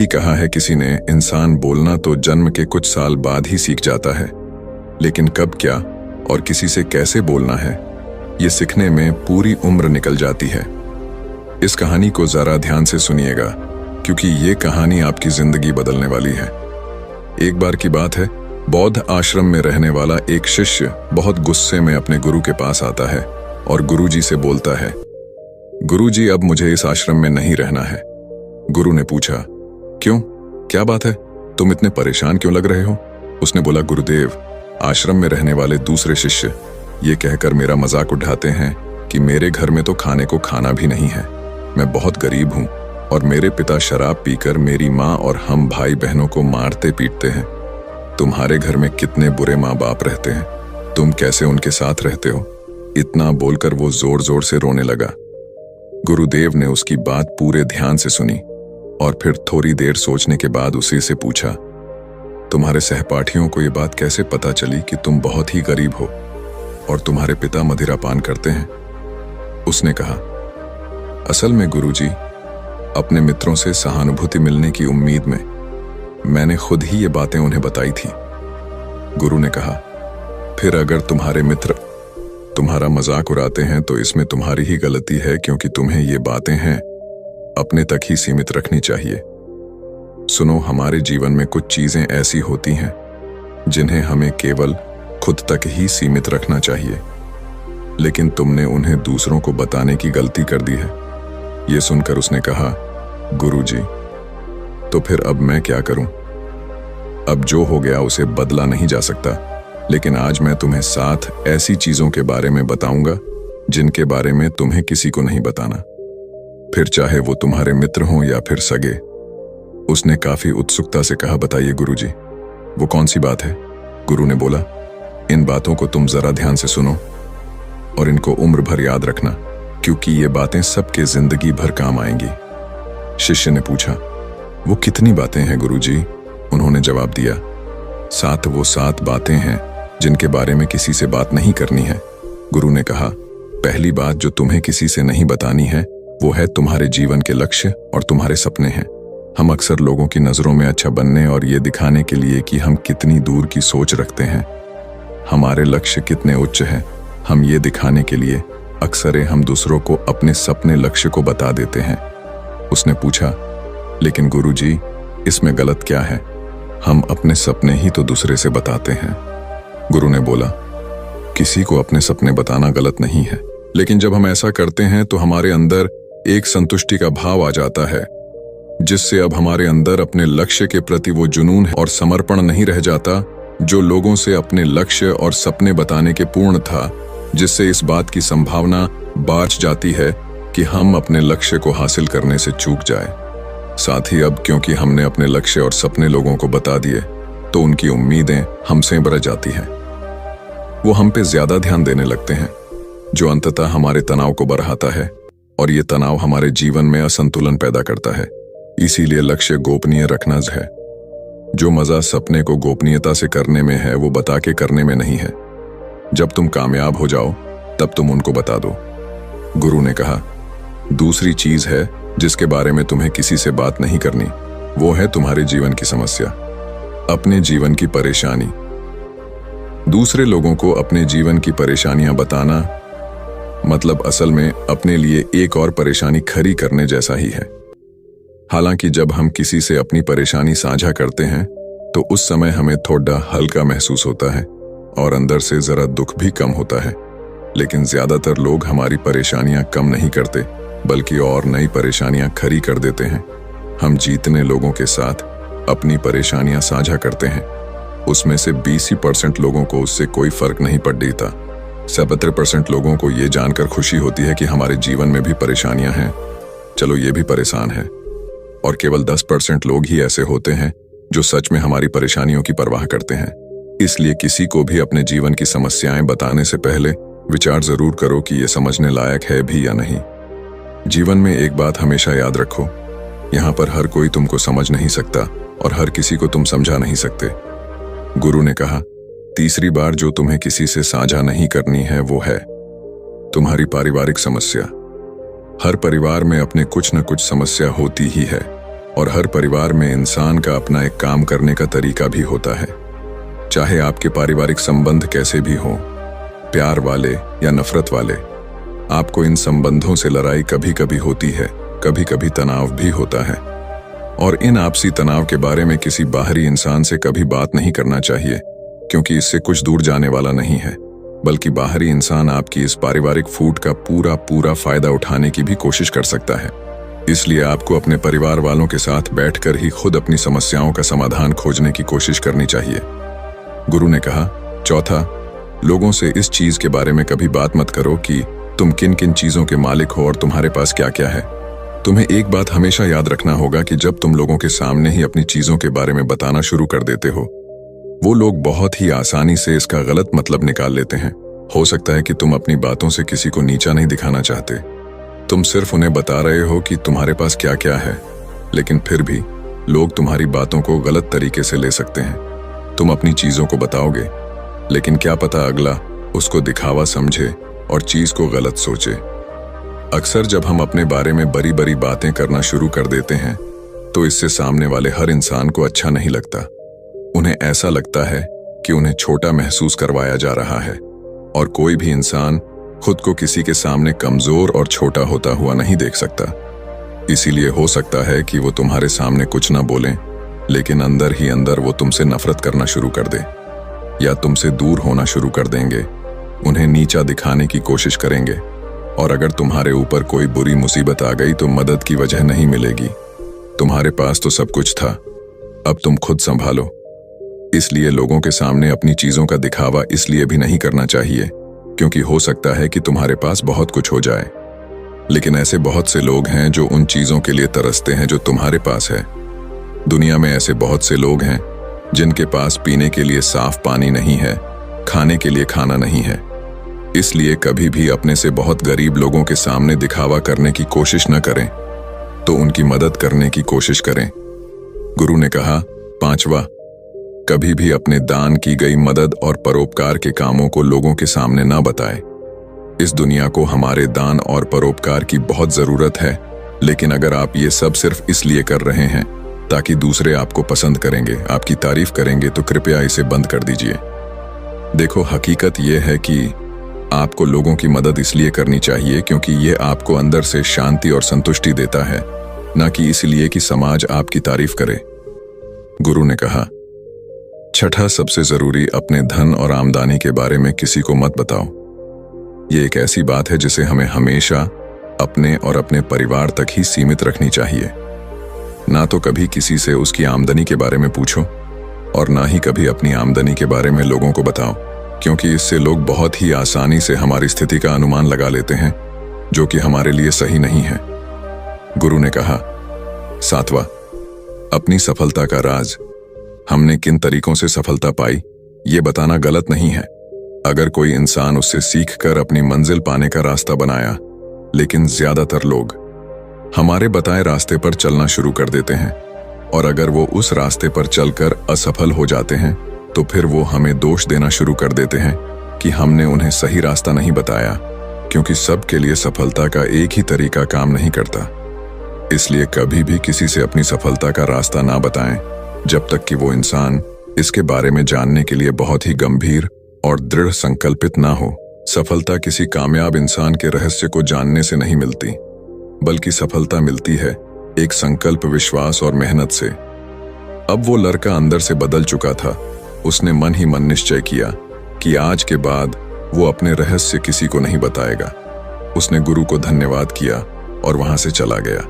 ही कहा है किसी ने, इंसान बोलना तो जन्म के कुछ साल बाद ही सीख जाता है, लेकिन कब क्या और किसी से कैसे बोलना है ये सीखने में पूरी उम्र निकल जाती है। इस कहानी को जरा ध्यान से सुनिएगा, क्योंकि ये कहानी आपकी जिंदगी बदलने वाली है। एक बार की बात है, बौद्ध आश्रम में रहने वाला एक शिष्य बहुत गुस्से में अपने गुरु के पास आता है और गुरुजी से बोलता है, गुरुजी, अब मुझे इस आश्रम में नहीं रहना है। गुरु ने पूछा, क्यों, क्या बात है, तुम इतने परेशान क्यों लग रहे हो? उसने बोला, गुरुदेव, आश्रम में रहने वाले दूसरे शिष्य ये कहकर मेरा मजाक उठाते हैं कि मेरे घर में तो खाने को खाना भी नहीं है, मैं बहुत गरीब हूं और मेरे पिता शराब पीकर मेरी माँ और हम भाई बहनों को मारते पीटते हैं। तुम्हारे घर में कितने बुरे माँ बाप रहते हैं, तुम कैसे उनके साथ रहते हो? इतना बोलकर वो जोर जोर से रोने लगा। गुरुदेव ने उसकी बात पूरे ध्यान से सुनी और फिर थोड़ी देर सोचने के बाद उसी से पूछा, तुम्हारे सहपाठियों को ये बात कैसे पता चली कि तुम बहुत ही गरीब हो और तुम्हारे पिता मदिरा पान करते हैं? उसने कहा, असल में गुरुजी, अपने मित्रों से सहानुभूति मिलने की उम्मीद में मैंने खुद ही ये बातें उन्हें बताई थी। गुरु ने कहा, फिर अगर तुम्हारे मित्र तुम्हारा मजाक उड़ाते हैं तो इसमें तुम्हारी ही गलती है, क्योंकि तुम्हें ये बातें हैं अपने तक ही सीमित रखनी चाहिए। सुनो, हमारे जीवन में कुछ चीजें ऐसी होती हैं जिन्हें हमें केवल खुद तक ही सीमित रखना चाहिए, लेकिन तुमने उन्हें दूसरों को बताने की गलती कर दी है। ये सुनकर उसने कहा, गुरुजी, तो फिर अब मैं क्या करूं? अब जो हो गया उसे बदला नहीं जा सकता, लेकिन आज मैं तुम्हें 7 ऐसी चीजों के बारे में बताऊंगा जिनके बारे में तुम्हें किसी को नहीं बताना, फिर चाहे वो तुम्हारे मित्र हों या फिर सगे। उसने काफी उत्सुकता से कहा, बताइए गुरुजी, वो कौन सी बात है? गुरु ने बोला, इन बातों को तुम जरा ध्यान से सुनो और इनको उम्र भर याद रखना, क्योंकि ये बातें सबके जिंदगी भर काम आएंगी। शिष्य ने पूछा, वो कितनी बातें हैं गुरुजी? उन्होंने जवाब दिया, 7 वो 7 बातें हैं जिनके बारे में किसी से बात नहीं करनी है। गुरु ने कहा, पहली बात जो तुम्हें किसी से नहीं बतानी है वो है तुम्हारे जीवन के लक्ष्य और तुम्हारे सपने हैं। हम अक्सर लोगों की नजरों में अच्छा बनने और ये दिखाने के लिए कि हम कितनी दूर की सोच रखते हैं, हमारे लक्ष्य कितने उच्च हैं, हम ये दिखाने के लिए अक्सर हम दूसरों को अपने सपने लक्ष्य को बता देते हैं। उसने पूछा, लेकिन गुरुजी, इसमें गलत क्या है? हम अपने सपने ही तो दूसरे से बताते हैं। गुरु ने बोला, किसी को अपने सपने बताना गलत नहीं है, लेकिन जब हम ऐसा करते हैं तो हमारे अंदर एक संतुष्टि का भाव आ जाता है, जिससे अब हमारे अंदर अपने लक्ष्य के प्रति वो जुनून और समर्पण नहीं रह जाता जो लोगों से अपने लक्ष्य और सपने बताने के पूर्ण था, जिससे इस बात की संभावना बाँच जाती है कि हम अपने लक्ष्य को हासिल करने से चूक जाए। साथ ही अब क्योंकि हमने अपने लक्ष्य और सपने लोगों को बता दिए तो उनकी उम्मीदें हमसे बढ़ जाती हैं। वो हम पे ज्यादा ध्यान देने लगते हैं, जो अंततः हमारे तनाव को बढ़ाता है और ये तनाव हमारे जीवन में असंतुलन पैदा करता है। इसीलिए लक्ष्य गोपनीय रखना है। जो मजा सपने को गोपनीयता से करने में है वो बता के करने में नहीं है। जब तुम कामयाब हो जाओ तब तुम उनको बता दो। गुरु ने कहा, दूसरी चीज है जिसके बारे में तुम्हें किसी से बात नहीं करनी, वो है तुम्हारे जीवन की समस्या, अपने जीवन की परेशानी। दूसरे लोगों को अपने जीवन की परेशानियां बताना मतलब असल में अपने लिए एक और परेशानी खड़ी करने जैसा ही है। हालांकि जब हम किसी से अपनी परेशानी साझा करते हैं तो उस समय हमें थोड़ा हल्का महसूस होता है और अंदर से जरा दुख भी कम होता है, लेकिन ज्यादातर लोग हमारी परेशानियां कम नहीं करते बल्कि और नई परेशानियां खड़ी कर देते हैं। हम जितने लोगों के साथ अपनी परेशानियां साझा करते हैं उसमें से 20% लोगों को उससे कोई फर्क नहीं पड़ता। 70% लोगों को ये जानकर खुशी होती है कि हमारे जीवन में भी परेशानियां हैं, चलो ये भी परेशान है, और केवल 10% लोग ही ऐसे होते हैं जो सच में हमारी परेशानियों की परवाह करते हैं। इसलिए किसी को भी अपने जीवन की समस्याएं बताने से पहले विचार जरूर करो कि ये समझने लायक है भी या नहीं। जीवन में एक बात हमेशा याद रखो, यहाँ पर हर कोई तुमको समझ नहीं सकता और हर किसी को तुम समझा नहीं सकते। गुरु ने कहा, तीसरी बार जो तुम्हें किसी से साझा नहीं करनी है वो है तुम्हारी पारिवारिक समस्या। हर परिवार में अपने कुछ न कुछ समस्या होती ही है, और हर परिवार में इंसान का अपना एक काम करने का तरीका भी होता है। चाहे आपके पारिवारिक संबंध कैसे भी हों, प्यार वाले या नफरत वाले, आपको इन संबंधों से लड़ाई कभी कभी होती है, कभी कभी तनाव भी होता है। और इन आपसी तनाव के बारे में किसी बाहरी इंसान से कभी बात नहीं करना चाहिए, क्योंकि इससे कुछ दूर जाने वाला नहीं है, बल्कि बाहरी इंसान आपकी इस पारिवारिक फूट का पूरा फायदा उठाने की भी कोशिश कर सकता है। इसलिए आपको अपने परिवार वालों के साथ बैठकर ही खुद अपनी समस्याओं का समाधान खोजने की कोशिश करनी चाहिए। गुरु ने कहा, चौथा, लोगों से इस चीज के बारे में कभी बात मत करो कि तुम किन किन चीजों के मालिक हो और तुम्हारे पास क्या क्या है। तुम्हें एक बात हमेशा याद रखना होगा कि जब तुम लोगों के सामने ही अपनी चीजों के बारे में बताना शुरू कर देते हो, वो लोग बहुत ही आसानी से इसका गलत मतलब निकाल लेते हैं। हो सकता है कि तुम अपनी बातों से किसी को नीचा नहीं दिखाना चाहते, तुम सिर्फ उन्हें बता रहे हो कि तुम्हारे पास क्या क्या है, लेकिन फिर भी लोग तुम्हारी बातों को गलत तरीके से ले सकते हैं। तुम अपनी चीजों को बताओगे, लेकिन क्या पता अगला उसको दिखावा समझे और चीज को गलत सोचे। अक्सर जब हम अपने बारे में बड़ी बड़ी बातें करना शुरू कर देते हैं, तो इससे सामने वाले हर इंसान को अच्छा नहीं लगता। उन्हें ऐसा लगता है कि उन्हें छोटा महसूस करवाया जा रहा है, और कोई भी इंसान खुद को किसी के सामने कमजोर और छोटा होता हुआ नहीं देख सकता। इसीलिए हो सकता है कि वो तुम्हारे सामने कुछ ना बोलें, लेकिन अंदर ही अंदर वो तुमसे नफरत करना शुरू कर दे, या तुमसे दूर होना शुरू कर देंगे, उन्हें नीचा दिखाने की कोशिश करेंगे। और अगर तुम्हारे ऊपर कोई बुरी मुसीबत आ गई तो मदद की वजह नहीं मिलेगी। तुम्हारे पास तो सब कुछ था, अब तुम खुद संभालो। इसलिए लोगों के सामने अपनी चीजों का दिखावा इसलिए भी नहीं करना चाहिए क्योंकि हो सकता है कि तुम्हारे पास बहुत कुछ हो जाए, लेकिन ऐसे बहुत से लोग हैं जो उन चीजों के लिए तरसते हैं जो तुम्हारे पास है। दुनिया में ऐसे बहुत से लोग हैं जिनके पास पीने के लिए साफ पानी नहीं है, खाने के लिए खाना नहीं है। इसलिए कभी भी अपने से बहुत गरीब लोगों के सामने दिखावा करने की कोशिश न करें, तो उनकी मदद करने की कोशिश करें। गुरु ने कहा, पांचवा, कभी भी अपने दान की गई मदद और परोपकार के कामों को लोगों के सामने ना बताएं। इस दुनिया को हमारे दान और परोपकार की बहुत जरूरत है, लेकिन अगर आप ये सब सिर्फ इसलिए कर रहे हैं ताकि दूसरे आपको पसंद करेंगे, आपकी तारीफ करेंगे, तो कृपया इसे बंद कर दीजिए। देखो, हकीकत यह है कि आपको लोगों की मदद इसलिए करनी चाहिए क्योंकि ये आपको अंदर से शांति और संतुष्टि देता है, ना कि इसलिए कि समाज आपकी तारीफ करे। गुरु ने कहा, छठा सबसे जरूरी, अपने धन और आमदनी के बारे में किसी को मत बताओ। ये एक ऐसी बात है जिसे हमें हमेशा अपने और अपने परिवार तक ही सीमित रखनी चाहिए। ना तो कभी किसी से उसकी आमदनी के बारे में पूछो और ना ही कभी अपनी आमदनी के बारे में लोगों को बताओ, क्योंकि इससे लोग बहुत ही आसानी से हमारी स्थिति का अनुमान लगा लेते हैं, जो कि हमारे लिए सही नहीं है। गुरु ने कहा, सातवां, अपनी सफलता का राज। हमने किन तरीकों से सफलता पाई, ये बताना गलत नहीं है। अगर कोई इंसान उससे सीखकर अपनी मंजिल पाने का रास्ता बनाया, लेकिन ज्यादातर लोग हमारे बताए रास्ते पर चलना शुरू कर देते हैं, और अगर वो उस रास्ते पर चलकर असफल हो जाते हैं, तो फिर वो हमें दोष देना शुरू कर देते हैं कि हमने उन्हें सही रास्ता नहीं बताया, क्योंकि सबके लिए सफलता का एक ही तरीका काम नहीं करता। इसलिए कभी भी किसी से अपनी सफलता का रास्ता ना बताएं जब तक कि वो इंसान इसके बारे में जानने के लिए बहुत ही गंभीर और दृढ़ संकल्पित ना हो। सफलता किसी कामयाब इंसान के रहस्य को जानने से नहीं मिलती, बल्कि सफलता मिलती है एक संकल्प, विश्वास और मेहनत से। अब वो लड़का अंदर से बदल चुका था। उसने मन ही मन निश्चय किया कि आज के बाद वो अपने रहस्य किसी को नहीं बताएगा। उसने गुरु को धन्यवाद किया और वहां से चला गया।